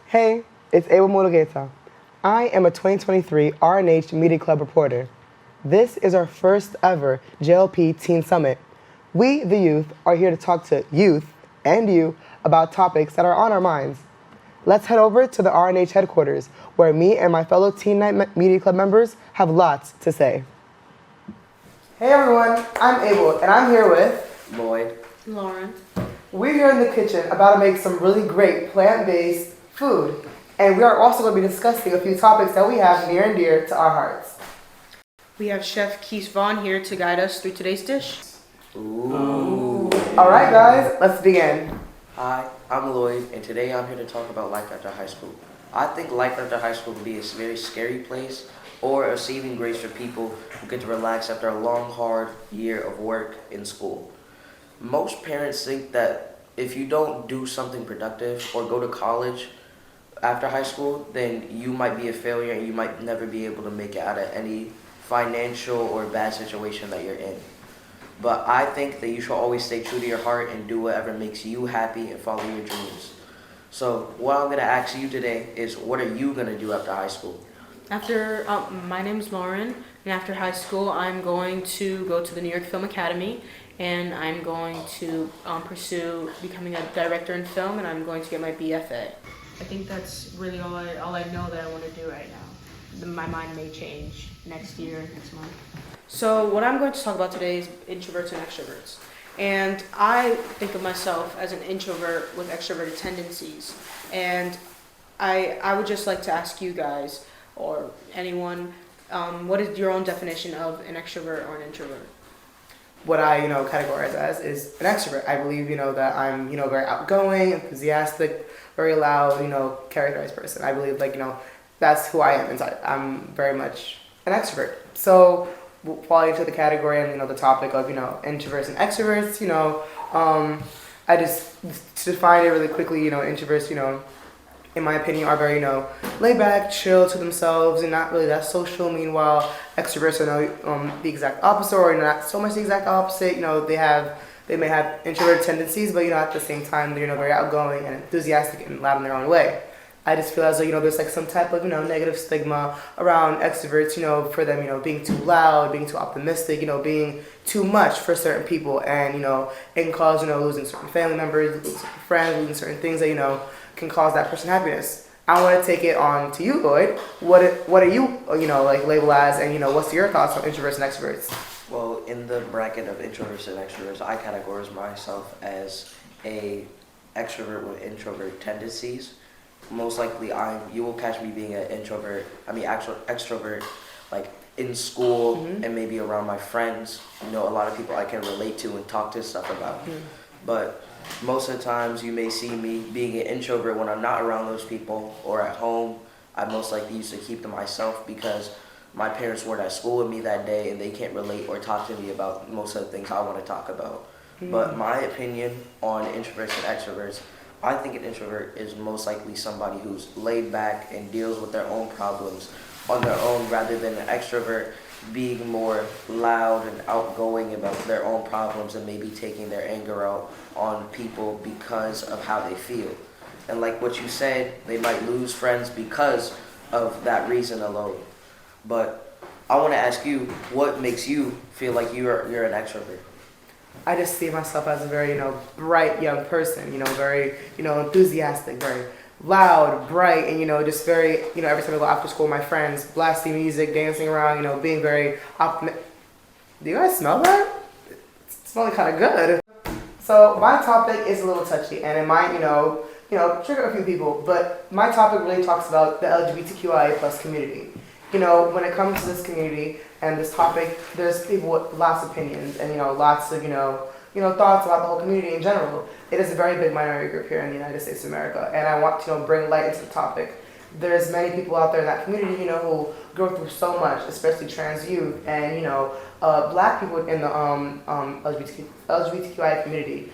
Hey, it's Ewa Mulugeta. I am a 2023 RNH Media Club reporter. This is our first ever JLP Teen Summit. We, the youth, are here to talk to youth and you about topics that are on our minds. Let's head over to the RNH headquarters, where me and my fellow Teen Night Media Club members have lots to say. Hey everyone, I'm Abel, and I'm here with Lloyd. Lauren. We're here in the kitchen about to make some really great plant-based food. And we are also going to be discussing a few topics that we have near and dear to our hearts. We have Chef Keith Vaughn here to guide us through today's dish. Ooh. Alright guys, let's begin. Hi, I'm Lloyd, and today I'm here to talk about life after high school. I think life after high school can be a very scary place or a saving grace for people who get to relax after a long, hard year of work in school. Most parents think that if you don't do something productive or go to college after high school, then you might be a failure and you might never be able to make it out of any financial or bad situation that you're in. But I think that you should always stay true to your heart and do whatever makes you happy and follow your dreams. So what I'm going to ask you today is, what are you going to do after high school? My name's Lauren, and after high school, I'm going to go to the New York Film Academy, and I'm going to pursue becoming a director in film, and I'm going to get my BFA. I think that's really all I know that I want to do right now. My mind may change next month. So what I'm going to talk about today is introverts and extroverts. And I think of myself as an introvert with extroverted tendencies. And I would just like to ask you guys, or anyone, what is your own definition of an extrovert or an introvert? What I, categorize as is an extrovert. I believe, that I'm, very outgoing, enthusiastic, very loud, characterized person. I believe, that's who I am inside. I'm very much an extrovert. So, falling into the category and, the topic of, introverts and extroverts, I just, to define it really quickly, introverts, in my opinion, are very, laid back, chill to themselves, and not really that social. Meanwhile, extroverts are the exact opposite, or not so much the exact opposite. They may have introverted tendencies, but at the same time, they're very outgoing and enthusiastic and loud in their own way. I just feel as though there's like some type of negative stigma around extroverts, for them, being too loud, being too optimistic, being too much for certain people, and it can cause losing certain family members, losing certain friends, losing certain things that can cause that person happiness. I want to take it on to you, Lloyd. What are you labeled as, and what's your thoughts on introverts and extroverts? Well, in the bracket of introverts and extroverts, I categorize myself as a extrovert with introvert tendencies. Most likely, you will catch me being an extrovert, like in school and maybe around my friends. A lot of people I can relate to and talk to stuff about. But most of the times, you may see me being an introvert when I'm not around those people, or at home. I most likely used to keep to myself because my parents weren't at school with me that day and they can't relate or talk to me about most of the things I want to talk about. But my opinion on introverts and extroverts, I think an introvert is most likely somebody who's laid back and deals with their own problems on their own, rather than an extrovert being more loud and outgoing about their own problems and maybe taking their anger out on people because of how they feel. And like what you said, they might lose friends because of that reason alone. But I want to ask you, what makes you feel like you're an extrovert? I just see myself as a very, bright young person, very, enthusiastic, very loud, bright, and, just very, every time I go after school, my friends, blasting music, dancing around, being very optimistic. Do you guys smell that? It's smelling kind of good. So my topic is a little touchy, and it might, trigger a few people, but my topic really talks about the LGBTQIA plus community. When it comes to this community and this topic, there's people with lots of opinions and, lots of, thoughts about the whole community in general. It is a very big minority group here in the United States of America, and I want to, bring light into the topic. There's many people out there in that community, who go through so much, especially trans youth and, black people in the LGBTQI community.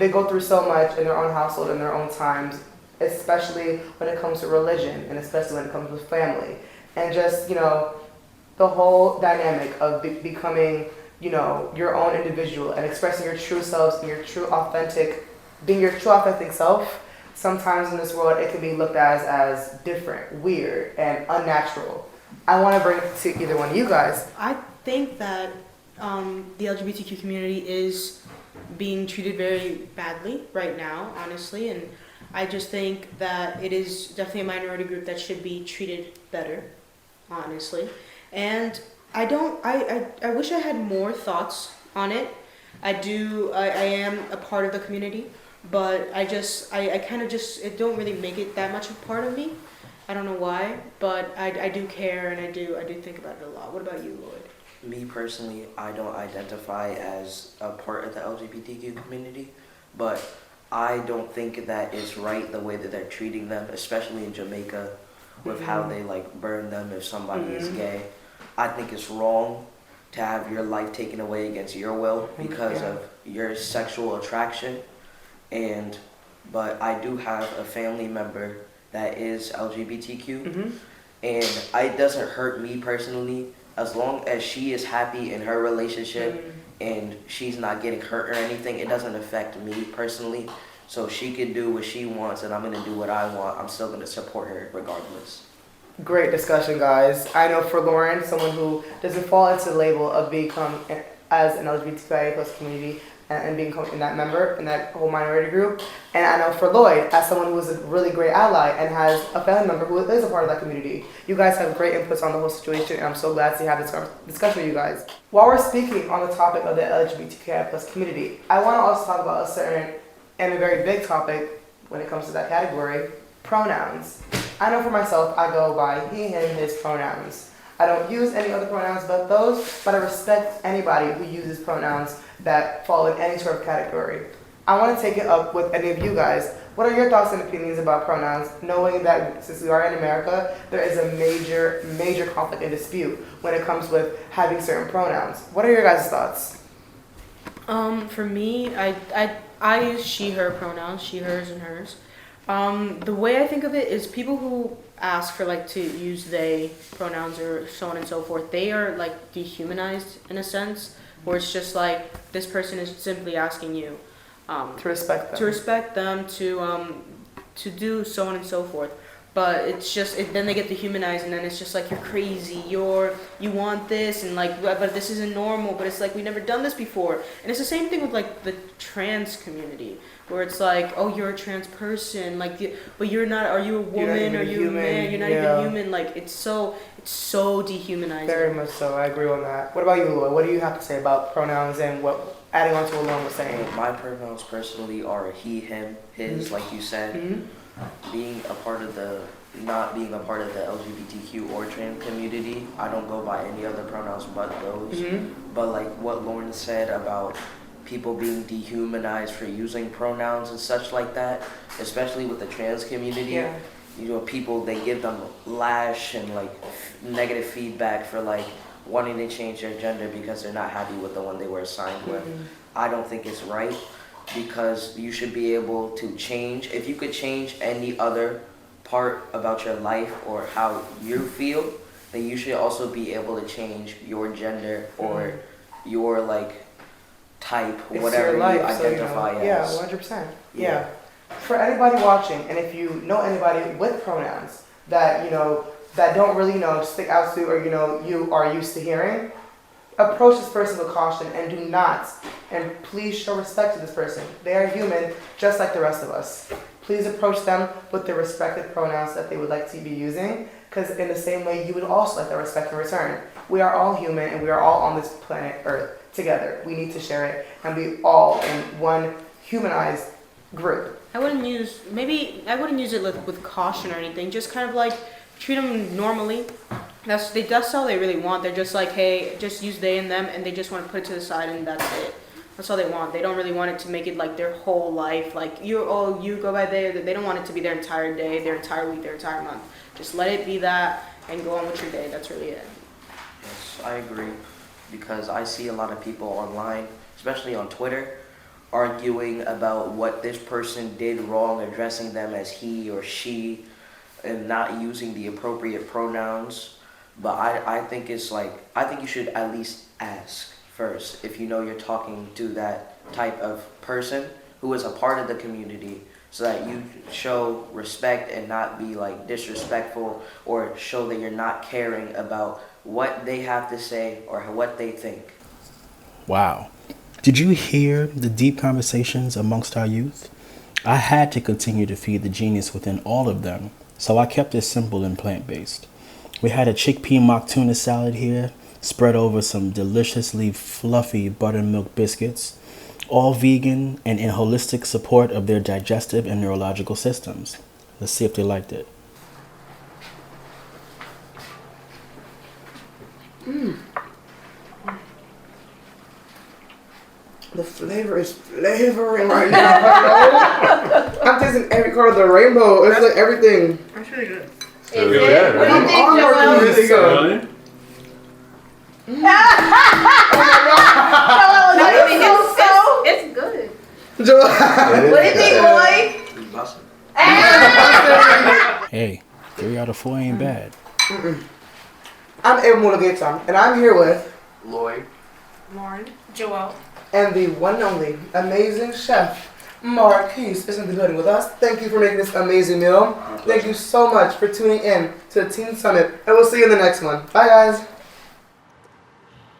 They go through so much in their own household, in their own times, especially when it comes to religion and especially when it comes with family. And just, the whole dynamic of becoming, your own individual and expressing your true selves and being your true authentic self sometimes in this world it can be looked at as different, weird, and unnatural. I want to bring it to either one of you guys. I think that the LGBTQ community is being treated very badly right now, honestly, and I just think that it is definitely a minority group that should be treated better, honestly. And I wish I had more thoughts on it. I am a part of the community, but I kind of just, it don't really make it that much a part of me. I don't know why, but I do care and I do think about it a lot. What about you, Lloyd? Me personally, I don't identify as a part of the LGBTQ community, but I don't think that it's right the way that they're treating them, especially in Jamaica, with how they like burn them if somebody is gay. I think it's wrong to have your life taken away against your will because of your sexual attraction. But I do have a family member that is LGBTQ, and it doesn't hurt me personally as long as she is happy in her relationship and she's not getting hurt or anything. It doesn't affect me personally. So she can do what she wants, and I'm gonna do what I want. I'm still gonna support her regardless. Great discussion, guys. I know for Lauren, someone who doesn't fall into the label of become as an LGBTQIA plus community and being in that member, in that whole minority group. And I know for Lloyd, as someone who is a really great ally and has a family member who is a part of that community. You guys have great inputs on the whole situation, and I'm so glad to have this discussion with you guys. While we're speaking on the topic of the LGBTQIA plus community, I want to also talk about a certain and a very big topic when it comes to that category, pronouns. I know for myself, I go by he, him, his pronouns. I don't use any other pronouns but those, but I respect anybody who uses pronouns that fall in any sort of category. I want to take it up with any of you guys. What are your thoughts and opinions about pronouns, knowing that since we are in America, there is a major conflict and dispute when it comes with having certain pronouns. What are your guys' thoughts? For me, I use she, her pronouns, she, hers, and hers. The way I think of it is people who ask for like to use they pronouns or so on and so forth, they are like dehumanized in a sense, where it's just like this person is simply asking you To respect them, to do so on and so forth. But it's just then they get dehumanized, and then it's just like you're crazy, you want this, and like but this isn't normal. But it's like we've never done this before, and it's the same thing with like the trans community, where it's like, oh, you're a trans person, like, but you're not. Are you a woman? Are you a man? You're not even human. Like it's so dehumanizing. Very much so. I agree on that. What about you, Lloyd? What do you have to say about pronouns and what adding on to what Lauren was saying? My pronouns personally are he, him, his, like you said. Being a part of not being a part of the LGBTQ or trans community, I don't go by any other pronouns but those. But like what Lauren said about people being dehumanized for using pronouns and such like that, especially with the trans community, you know, people, they give them lash and like negative feedback for like wanting to change their gender because they're not happy with the one they were assigned with. I don't think it's right, because you should be able to change. If you could change any other part about your life or how you feel, then you should also be able to change your gender or your like type, It's whatever your life, you identify so, you know, as. 100%. Yeah. For anybody watching, and if you know anybody with pronouns that that don't really stick out to, or you are used to hearing, approach this person with caution and do not, and please show respect to this person. They are human just like the rest of us. Please approach them with the respected pronouns that they would like to be using, because in the same way you would also like that respect in return. We are all human and we are all on this planet Earth together. We need to share it and be all in one humanized group. I wouldn't use it with caution or anything. Just kind of like treat them normally. That's all they really want. They're just like, hey, just use they and them, and they just want to put it to the side, and that's it. That's all they want. They don't really want it to make it like their whole life. Like you go by they. They don't want it to be their entire day, their entire week, their entire month. Just let it be that and go on with your day. That's really it. Yes, I agree, because I see a lot of people online, especially on Twitter, arguing about what this person did wrong, addressing them as he or she, and not using the appropriate pronouns. But I think you should at least ask first if you know you're talking to that type of person who is a part of the community, so that you show respect and not be like disrespectful or show that you're not caring about what they have to say or what they think. Wow. Did you hear the deep conversations amongst our youth? I had to continue to feed the genius within all of them, so I kept it simple and plant-based. We had a chickpea mock tuna salad here, spread over some deliciously fluffy buttermilk biscuits, all vegan and in holistic support of their digestive and neurological systems. Let's see if they liked it. The flavor is flavoring right now. I'm tasting every color of the rainbow. It's like everything. That's really good. It's really good, What do you right? think, Joel? Really good. Really? It's good. Joel. What do you think, boy? It's busting. Hey, 3 out of 4 ain't bad. I'm Ava Mulugeta, and I'm here with Lloyd. Lauren. Joel. and the one and only amazing chef Marquise is in the building with us. Thank you for making this amazing meal. Thank you so much for tuning in to the Teen Summit, and we'll see you in the next one. Bye, guys.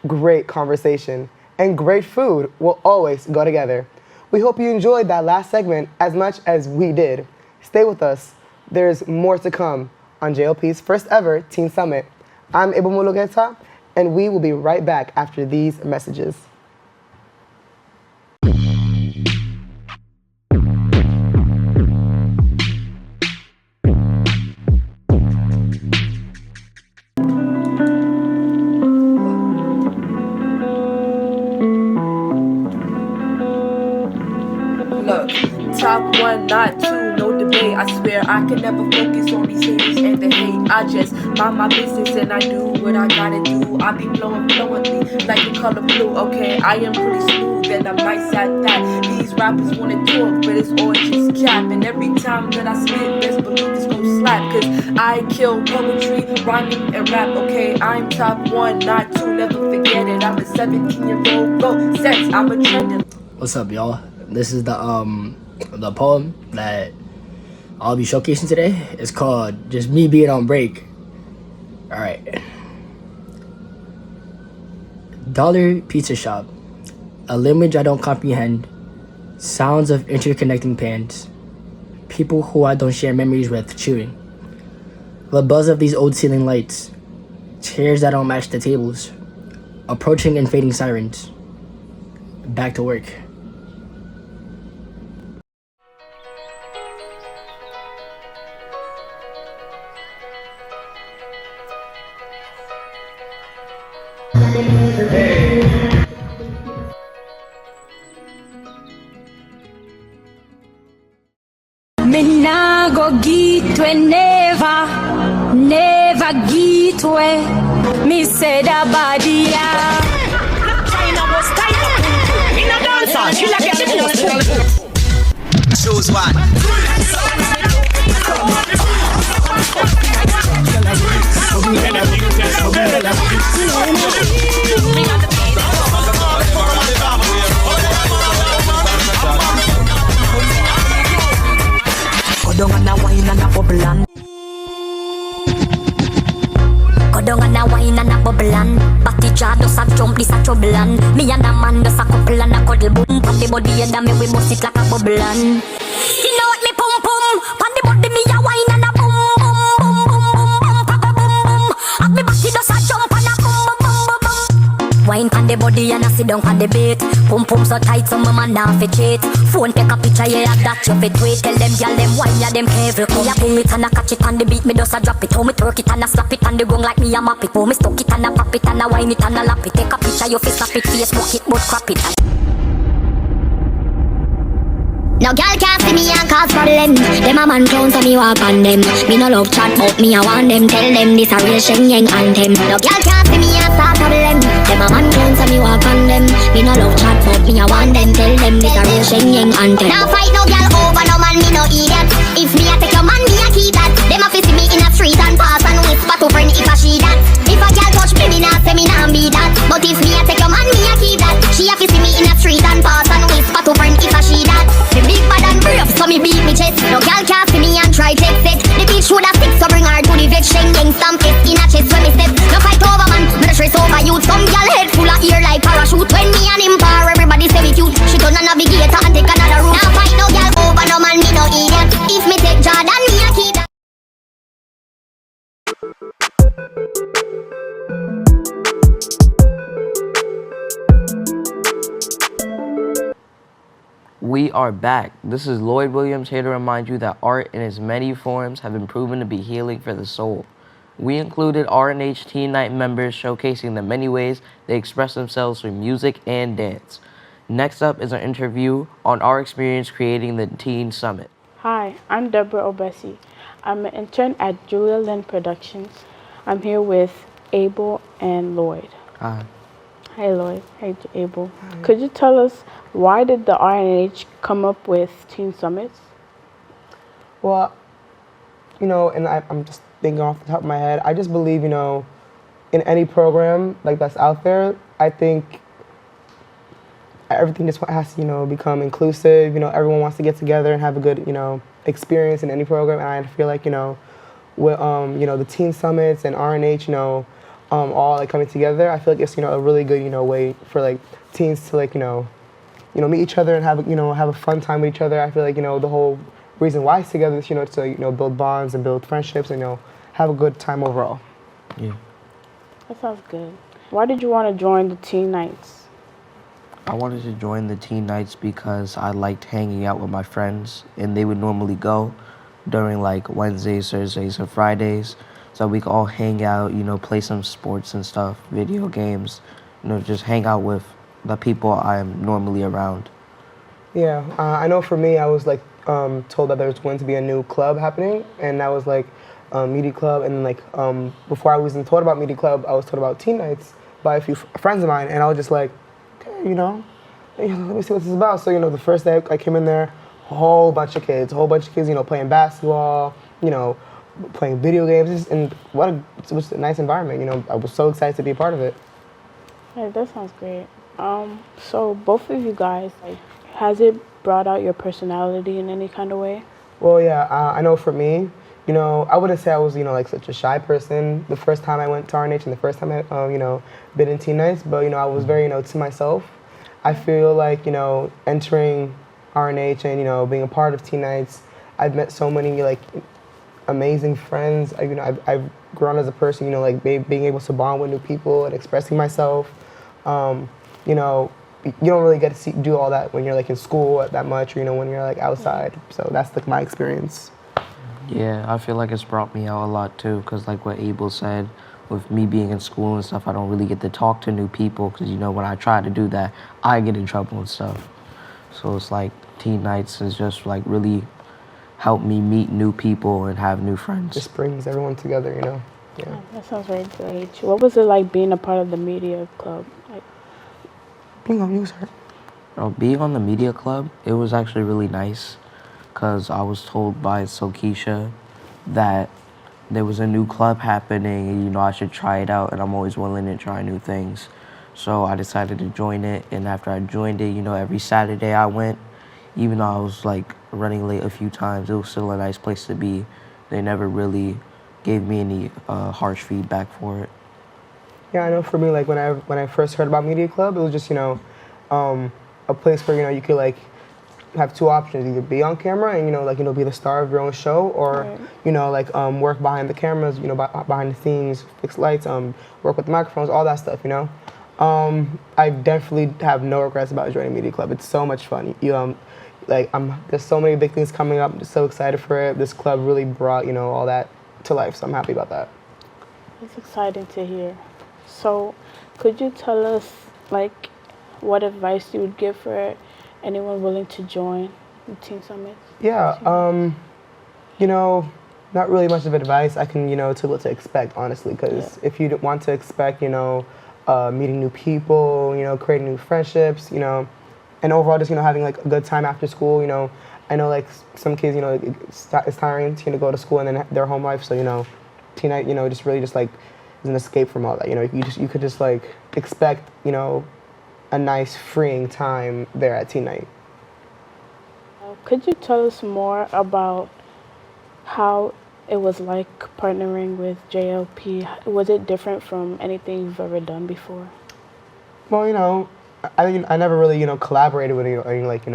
Great conversation and great food will always go together. We hope you enjoyed that last segment as much as we did. Stay with us. There's more to come on JLP's first ever Teen Summit. I'm Eva Mulugeta, and we will be right back after these messages. Look, top one, not two, no debate. I swear I can never focus on these haters and the hate. I just mind my business and I do what I gotta do. I be blowing fluently like the color blue. Okay, I am pretty smooth and I'm nice at that. These rappers wanna talk, but it's all just cap. And every time that I spit, best believe it's gon' slap. Cause I kill poetry, rhyming and rap. Okay, I'm top one, not two, never forget it. I'm a 17-year-old go sex, I'm a trending. What's up, y'all? This is the poem that I'll be showcasing today. It's called Just Me Being on Break. Alright. Dollar pizza shop. A language I don't comprehend. Sounds of interconnecting pans. People who I don't share memories with chewing. The buzz of these old ceiling lights. Chairs that don't match the tables. Approaching and fading sirens. Back to work. Me nah go get we never get we. Me say that body China was tight in a dancer. She like get Choose one. Go down and a wine and a bubble and go down and a wine and a bubble and Batty jar does a jump, this a trouble and me and a man does a couple and a cuddle boom. Pan the body and a me we bust it like a bubble and you know what me pum pum. Pan the body me a wine and a boom boom boom boom boom boom boom boom. Have me batty does a jump and a boom boom boom boom boom. Wine pan the body and a sit down pan the bait. Pum pum so tight some man now fi cheat. Phone take a picture yeah that you fit tweet. Tell them gyal them wine ya them careful. Me a pull it and a catch it on the beat. Me does a drop it. How me twerk it and a slap it on the ground like me a map it. How me stuck it and a pop it and a wine it and a lap it. Take a picture you fi snap it. Facebook it but crap it. Now girl can't see me and cause problem. Them a man clowns so me walk on them. Me no love chat but me a want them. Tell them this a real Sheng Yang anthem. Now girl can't see me and start problem. Them a man clowns so me walk on them. Me no love chat but me a want them. Tell them this a real Sheng Yang anthem. Now fight no girl over no man, me no idiot. If me a take your man, me a keep that. Them a fi see me in a street and pass and whisper to friend if a she that. If a girl touch me, me nah say me nah be that. But if me a take your man, me a keep that. She a fi see me in a street and pass and whisper to friend if a she that. Me big bad and brave, so me beat me chest Coulda stick, so bring her to the vet. Sheng gang stamp it in a chest when me step. No fight over man, me no stress over youth. Some gal head full of ear like parachute. When me and him par, everybody say we cute. She turn a navigator and take another route. Now fight no gal over no man, me no idiot. If me take Jordan, me a keep that. We are back. This is Lloyd Williams here to remind you that art in its many forms have been proven to be healing for the soul. We included R&H Teen Night members showcasing the many ways they express themselves through music and dance. Next up is our interview on our experience creating the Teen Summit. Hi, I'm Deborah Obesi. I'm an intern at Lynn Productions. I'm here with Abel and Lloyd. Hi. Hey Lloyd. Hey Abel. Hi. Could you tell us why did the R&H come up with Teen Summits? Well, and I'm just thinking off the top of my head, I just believe, in any program like that's out there, I think everything just has to, become inclusive. Everyone wants to get together and have a good, experience in any program. And I feel like, with, the Teen Summits and R&H, all like coming together, I feel like it's, a really good, way for like teens to like, meet each other and have, have a fun time with each other. I feel like, the whole reason why it's together is, to, build bonds and build friendships and, have a good time overall. Yeah. That sounds good. Why did you want to join the Teen Nights? I wanted to join the Teen Nights because I liked hanging out with my friends, and they would normally go during like Wednesdays, Thursdays, and Fridays. So we could all hang out, play some sports and stuff, video games, just hang out with the people I'm normally around. Yeah, I know for me, I was like told that there was going to be a new club happening, and that was like Media Club. And like before I was even told about Media Club, I was told about Teen Nights by a few friends of mine, and I was just like, okay, let me see what this is about. So the first day I came in there, a whole bunch of kids, playing basketball, playing video games, and it was a nice environment. I was so excited to be a part of it. Hey, that sounds great. So both of you guys, like, has it brought out your personality in any kind of way? Well, yeah, I know for me, I wouldn't say I was, like such a shy person the first time I went to R&H and the first time I, been in Teen Nights, but, I was very, to myself. I feel like, entering R&H and, being a part of Teen Nights, I've met so many, like, amazing friends. I've grown as a person, like being able to bond with new people and expressing myself. You don't really get to do all that when you're like in school that much, or when you're like outside. So that's like my experience. Yeah, I feel like it's brought me out a lot too, because like what Abel said, with me being in school and stuff, I don't really get to talk to new people, because when I try to do that, I get in trouble and stuff. So it's like Teen Nights has just like really helped me meet new people and have new friends. Just brings everyone together, Yeah. Oh, that sounds very great. What was it like being a part of the Media Club? Being on user. Being on the Media Club, it was actually really nice, because I was told by Sokisha that there was a new club happening and, I should try it out, and I'm always willing to try new things. So I decided to join it, and after I joined it, every Saturday I went, even though I was like running late a few times, it was still a nice place to be. They never really gave me any harsh feedback for it. Yeah, I know for me, like when I first heard about Media Club, it was just, a place where, you could like have two options, either be on camera and, be the star of your own show, or, right. Work behind the cameras, behind the scenes, fix lights, work with the microphones, all that stuff, I definitely have no regrets about joining Media Club. It's so much fun. There's so many big things coming up. I'm just so excited for it. This club really brought, all that to life, so I'm happy about that. It's exciting to hear. So, could you tell us, like, what advice you would give for anyone willing to join the Teen Summits? Yeah, not really much of advice. I can, tell what to expect, honestly, because if you want to expect, meeting new people, creating new friendships, and overall just, having like a good time after school, I know like some kids, it's tiring to go to school and then their home life, so, Teen Night, just really just like is an escape from all that, you could just like expect, a nice freeing time there at Teen Night. Could you tell us more about how it was like partnering with JLP. Was it different from anything you've ever done before? Well, I never really, collaborated with any like,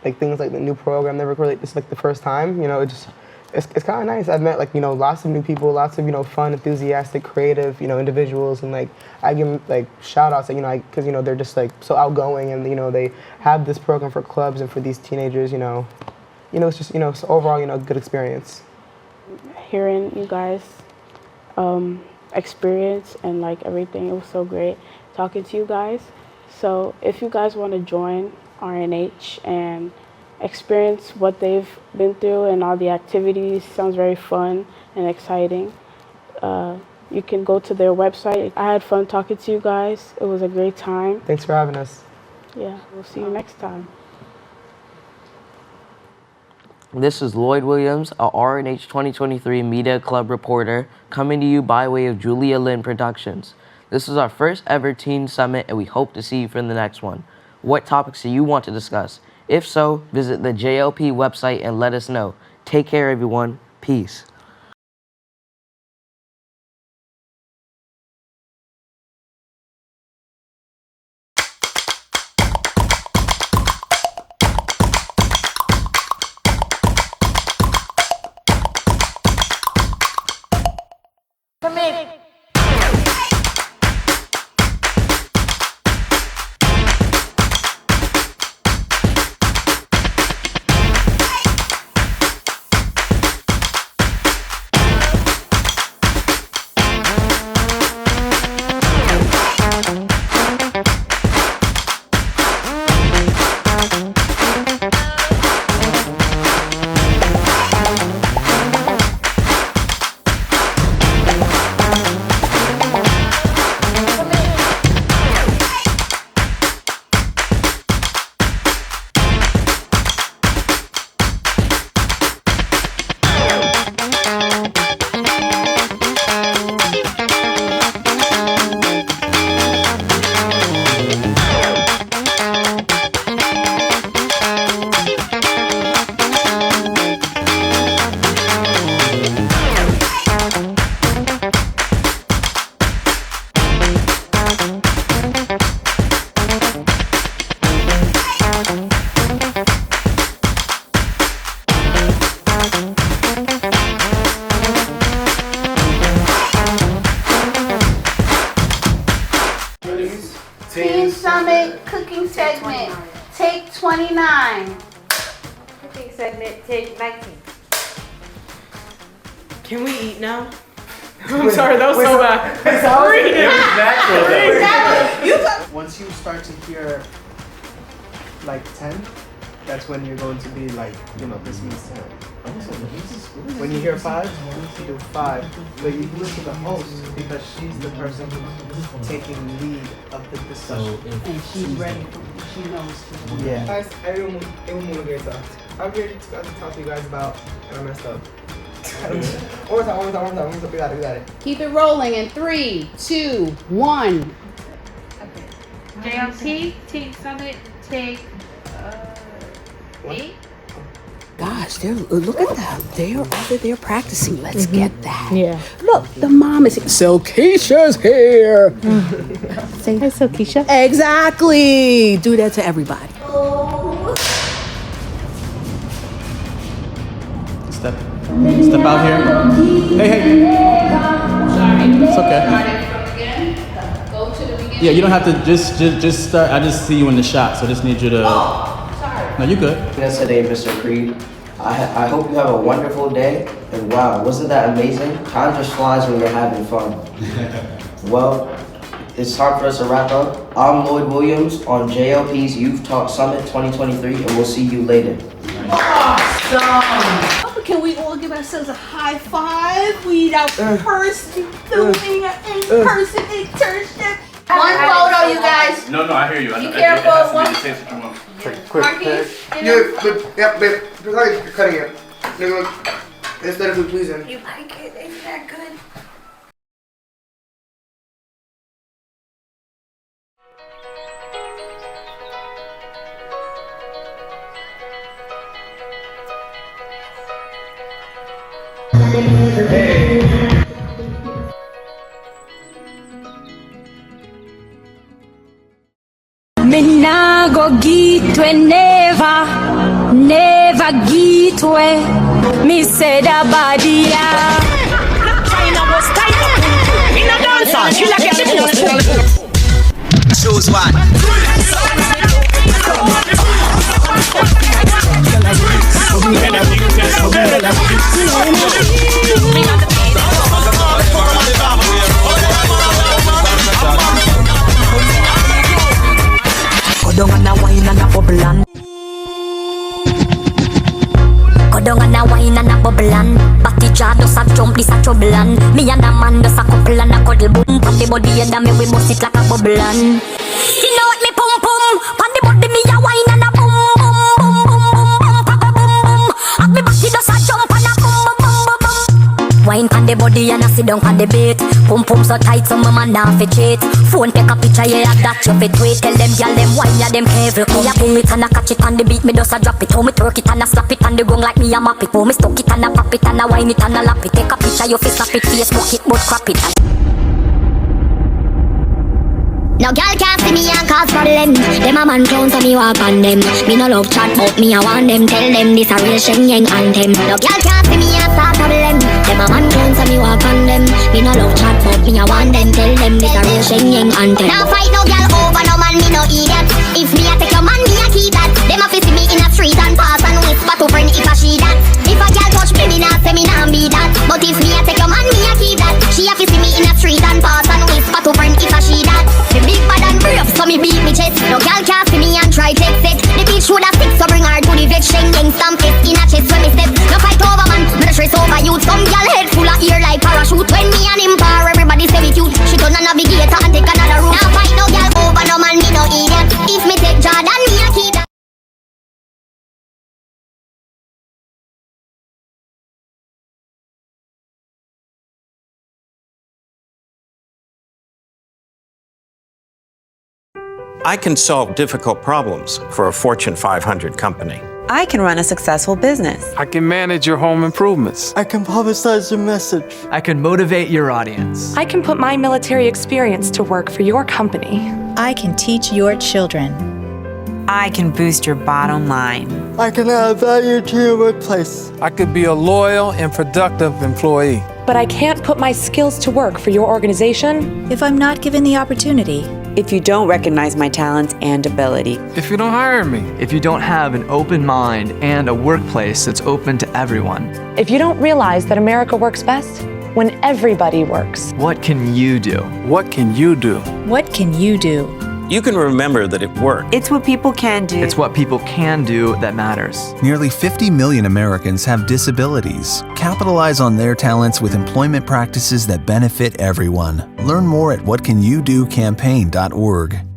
like things like the new program. Never really. It's like the first time. It's kind of nice. I've met like lots of new people, lots of fun, enthusiastic, creative individuals, and like I give them like shout outs, because they're just like so outgoing, and they have this program for clubs and for these teenagers. It's just so overall good experience. Hearing you guys experience and like everything, it was so great talking to you guys. So if you guys want to join RNH and experience what they've been through and all the activities, sounds very fun and exciting. You can go to their website. I had fun talking to you guys. It was a great time. Thanks for having us. Yeah, we'll see you next time. This is Lloyd Williams, a RNH 2023 Media Club reporter, coming to you by way of Julia Lynn Productions. This is our first ever Teen Summit, and we hope to see you for the next one. What topics do you want to discuss? If so, visit the JLP website and let us know. Take care, everyone. Peace. Teen Summit cooking segment. Take 29. Cooking segment, take 19. Can we eat now? I'm sorry, that was so bad. Once you start to hear like 10, that's when you're going to be like, this means 10. When you hear 5, you do 5. But you listen to the host because she's the person who's taking lead of the discussion. And she's ready. She knows. Yeah. Guys, everyone motivates us. I'm here to talk to you guys about, and I messed up. One more time. We got it. Keep it rolling in 3, 2, 1. JLP, Teen Summit, take 8. Gosh, look at them. They're over there practicing. Let's get that. Yeah. Look, the mom is here. So Keisha's here. Say hi, so Keisha. Exactly. Do that to everybody. Step out here. Hey. It's okay. Go to the beginning. Yeah, you don't have to just start. I just see you in the shot, so I just need you to. Sorry. No, you good. Yes, today, Mr. Creed. I hope you have a wonderful day. And wow, wasn't that amazing? Time just flies when you're having fun. Well, it's time for us to wrap up. I'm Lloyd Williams on JLP's Youth Talk Summit 2023, and we'll see you later. Awesome. Can we all give ourselves a high five? We out person doing an in-person internship. One photo, you guys. No, I hear you. Be careful. One. Quick. Yeah, babe. You're cutting it. Aesthetically pleasing. You like it? Isn't that good? Me nah go get we never get we. Me say that body China was tight in a dance she like Choose one. Go down and a wine and a bubble and go down and a wine and a bubble and Batty jar does a jump, this a trouble and me and a man does a couple and a cuddle boom. Pan the body and a me we bust it like a bubble and you know what me pum pum. Pan the body me a wine and a boom boom boom boom boom boom boom boom. And me batty does a jump and a boom boom boom boom boom. Wine pan the body and a sit down pan the bait. Pum pum so tight so my man nah fi cheat. Phone take a picture yeah that you fit wait. Tell them gyal them wine ya them careful. Me a pull it and a catch it on the beat. Me just a drop it. How me twerk it and a slap it on the gong like me a map it. How me stuck it and a pop it and a wine it and a lap it. Take a picture you fi snap it. Facebook it but crap it. No girl can't see me and cause problem. Them a man clown so me walk on them. Me no love chat but me a want them. Tell them this a real Shenyang anthem. No girl can't see me and start problem. Them a man clown so me walk on them. Me no love chat but me a want them. Tell them this a real Shenyang anthem. Now fight no girl over no man, me no idiot. If me a take your man, me a keep that. Them a fi see me in a street and pass and whisper to friend if a she that. If a girl touch me, me nah say me nah be that. But if me a take your man, me a keep that. She a fi see me in a street and pass and whisper to friend if a she that. The big bad and brave, so me beat me chest. No girl can't see me and try take set. The bitch woulda stick, so bring her to the vet. Shenyang stamp it in a chest when me step. No fight over man, me no stress over youth. Some girl head full of ear like parachute. When me and him par, everybody say we cute. She turn a navigator and take another route. Now fight no girl over no man, me no idiot. If me take Jordan, me a keep that. I can solve difficult problems for a Fortune 500 company. I can run a successful business. I can manage your home improvements. I can publicize your message. I can motivate your audience. I can put my military experience to work for your company. I can teach your children. I can boost your bottom line. I can add value to your workplace. I could be a loyal and productive employee. But I can't put my skills to work for your organization if I'm not given the opportunity. If you don't recognize my talents and ability. If you don't hire me. If you don't have an open mind and a workplace that's open to everyone. If you don't realize that America works best when everybody works. What can you do? What can you do? What can you do? You can remember that it worked. It's what people can do. It's what people can do that matters. Nearly 50 million Americans have disabilities. Capitalize on their talents with employment practices that benefit everyone. Learn more at whatcanyoudocampaign.org.